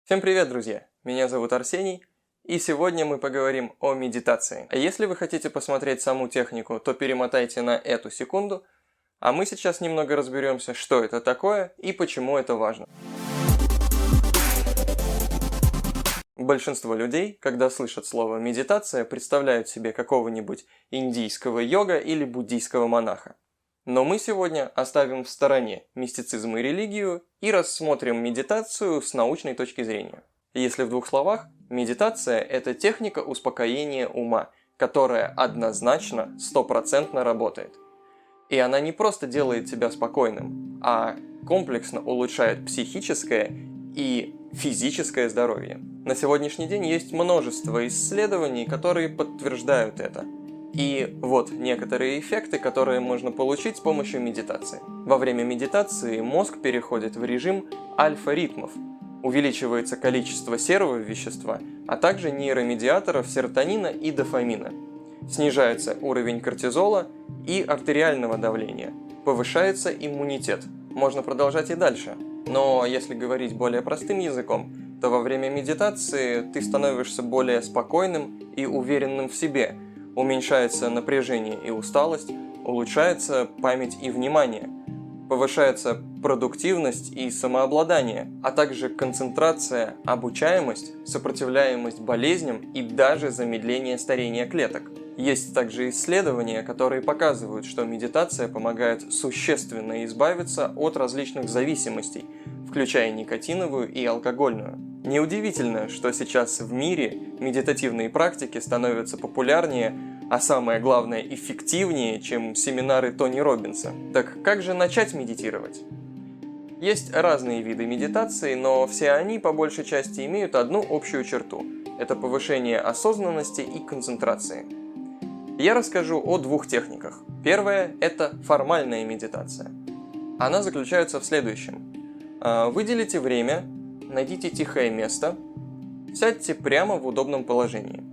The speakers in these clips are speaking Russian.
Всем привет, друзья! Меня зовут Арсений, и сегодня мы поговорим о медитации. А если вы хотите посмотреть саму технику, то перемотайте на эту секунду, а мы сейчас немного разберемся, что это такое и почему это важно. Большинство людей, когда слышат слово «медитация», представляют себе какого-нибудь индийского йога или буддийского монаха. Но мы сегодня оставим в стороне мистицизм и религию и рассмотрим медитацию с научной точки зрения. Если в двух словах, медитация – это техника успокоения ума, которая однозначно, 100% работает. И она не просто делает тебя спокойным, а комплексно улучшает психическое и физическое здоровье. На сегодняшний день есть множество исследований, которые подтверждают это. И вот некоторые эффекты, которые можно получить с помощью медитации. Во время медитации мозг переходит в режим альфа-ритмов. Увеличивается количество серого вещества, а также нейромедиаторов серотонина и дофамина. Снижается уровень кортизола и артериального давления. Повышается иммунитет. Можно продолжать и дальше. Но если говорить более простым языком, то во время медитации ты становишься более спокойным и уверенным в себе. Уменьшается напряжение и усталость, улучшается память и внимание, повышается продуктивность и самообладание, а также концентрация, обучаемость, сопротивляемость болезням и даже замедление старения клеток. Есть также исследования, которые показывают, что медитация помогает существенно избавиться от различных зависимостей, включая никотиновую и алкогольную. Неудивительно, что сейчас в мире медитативные практики становятся популярнее, а самое главное эффективнее, чем семинары Тони Роббинса. Так как же начать медитировать? Есть разные виды медитации, но все они по большей части имеют одну общую черту – это повышение осознанности и концентрации. Я расскажу о двух техниках. Первая – это формальная медитация. Она заключается в следующем. Выделите время, найдите тихое место, сядьте прямо в удобном положении.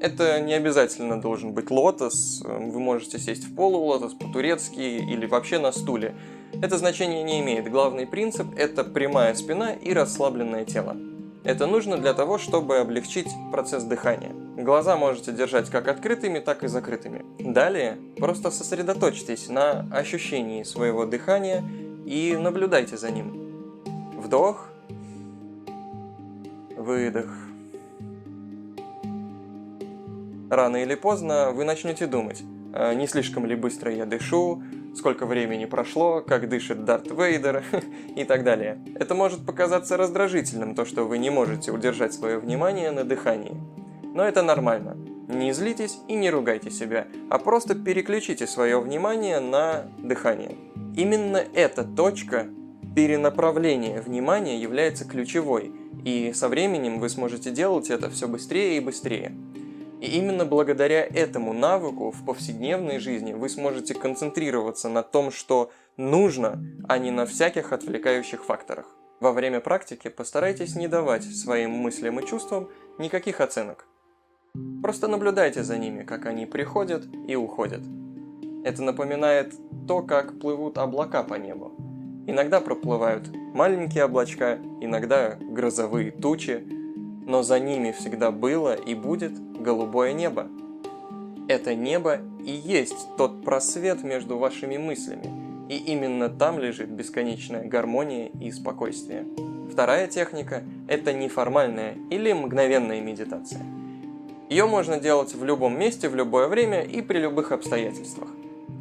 Это не обязательно должен быть лотос, вы можете сесть в полулотос, по-турецки или вообще на стуле. Это значение не имеет, главный принцип – это прямая спина и расслабленное тело. Это нужно для того, чтобы облегчить процесс дыхания. Глаза можете держать как открытыми, так и закрытыми. Далее просто сосредоточьтесь на ощущении своего дыхания и наблюдайте за ним. Вдох, выдох. Рано или поздно вы начнете думать, не слишком ли быстро я дышу, сколько времени прошло, как дышит Дарт Вейдер и так далее. Это может показаться раздражительным, то, что вы не можете удержать свое внимание на дыхании. Но это нормально. Не злитесь и не ругайте себя, а просто переключите свое внимание на дыхание. Именно эта точка перенаправления внимания является ключевой, и со временем вы сможете делать это все быстрее и быстрее. И именно благодаря этому навыку в повседневной жизни вы сможете концентрироваться на том, что нужно, а не на всяких отвлекающих факторах. Во время практики постарайтесь не давать своим мыслям и чувствам никаких оценок. Просто наблюдайте за ними, как они приходят и уходят. Это напоминает то, как плывут облака по небу. Иногда проплывают маленькие облачка, иногда грозовые тучи, но за ними всегда было и будет голубое небо. Это небо и есть тот просвет между вашими мыслями, и именно там лежит бесконечная гармония и спокойствие. Вторая техника – это неформальная или мгновенная медитация. Ее можно делать в любом месте, в любое время и при любых обстоятельствах.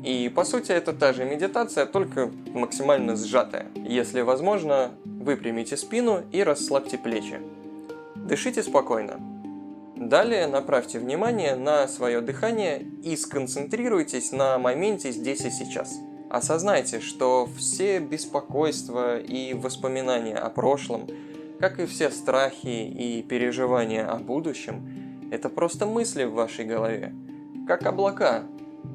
И по сути это та же медитация, только максимально сжатая. Если возможно, выпрямите спину и расслабьте плечи. Дышите спокойно. Далее направьте внимание на свое дыхание и сконцентрируйтесь на моменте здесь и сейчас. Осознайте, что все беспокойства и воспоминания о прошлом, как и все страхи и переживания о будущем, это просто мысли в вашей голове, как облака,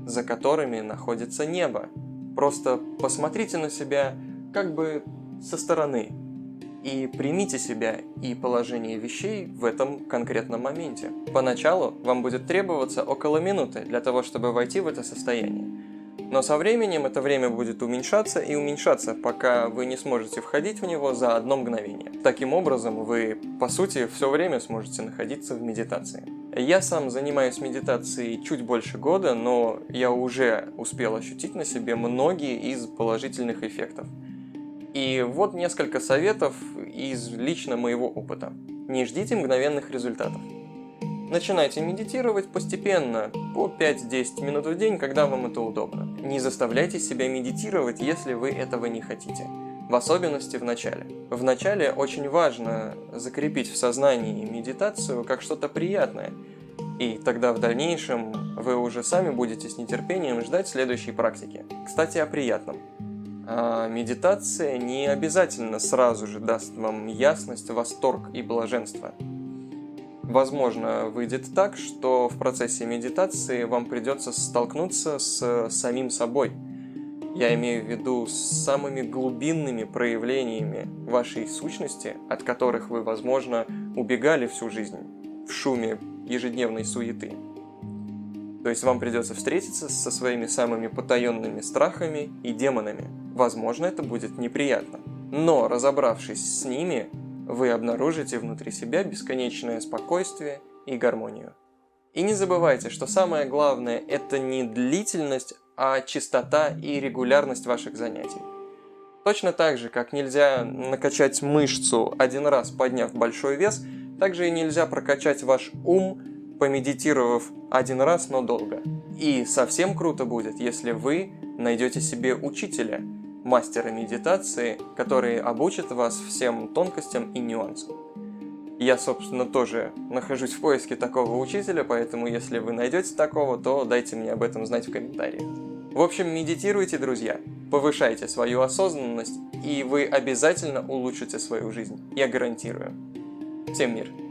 за которыми находится небо. Просто посмотрите на себя как бы со стороны и примите себя и положение вещей в этом конкретном моменте. Поначалу вам будет требоваться около минуты для того, чтобы войти в это состояние. Но со временем это время будет уменьшаться и уменьшаться, пока вы не сможете входить в него за одно мгновение. Таким образом, вы, по сути, все время сможете находиться в медитации. Я сам занимаюсь медитацией чуть больше года, но я уже успел ощутить на себе многие из положительных эффектов. И вот несколько советов из лично моего опыта. Не ждите мгновенных результатов. Начинайте медитировать постепенно, по 5-10 минут в день, когда вам это удобно. Не заставляйте себя медитировать, если вы этого не хотите. В особенности в начале. В начале очень важно закрепить в сознании медитацию как что-то приятное. И тогда в дальнейшем вы уже сами будете с нетерпением ждать следующей практики. Кстати, о приятном. Медитация не обязательно сразу же даст вам ясность, восторг и блаженство. Возможно, выйдет так, что в процессе медитации вам придется столкнуться с самим собой. Я имею в виду с самыми глубинными проявлениями вашей сущности, от которых вы, возможно, убегали всю жизнь в шуме ежедневной суеты. То есть вам придется встретиться со своими самыми потаенными страхами и демонами. Возможно, это будет неприятно. Но, разобравшись с ними, вы обнаружите внутри себя бесконечное спокойствие и гармонию. И не забывайте, что самое главное – это не длительность, а частота и регулярность ваших занятий. Точно так же, как нельзя накачать мышцу один раз, подняв большой вес, также и нельзя прокачать ваш ум, помедитировав один раз, но долго. И совсем круто будет, если вы найдете себе учителя, мастера медитации, который обучит вас всем тонкостям и нюансам. Я, собственно, тоже нахожусь в поиске такого учителя, поэтому если вы найдете такого, то дайте мне об этом знать в комментариях. В общем, медитируйте, друзья, повышайте свою осознанность, и вы обязательно улучшите свою жизнь. Я гарантирую. Всем мир!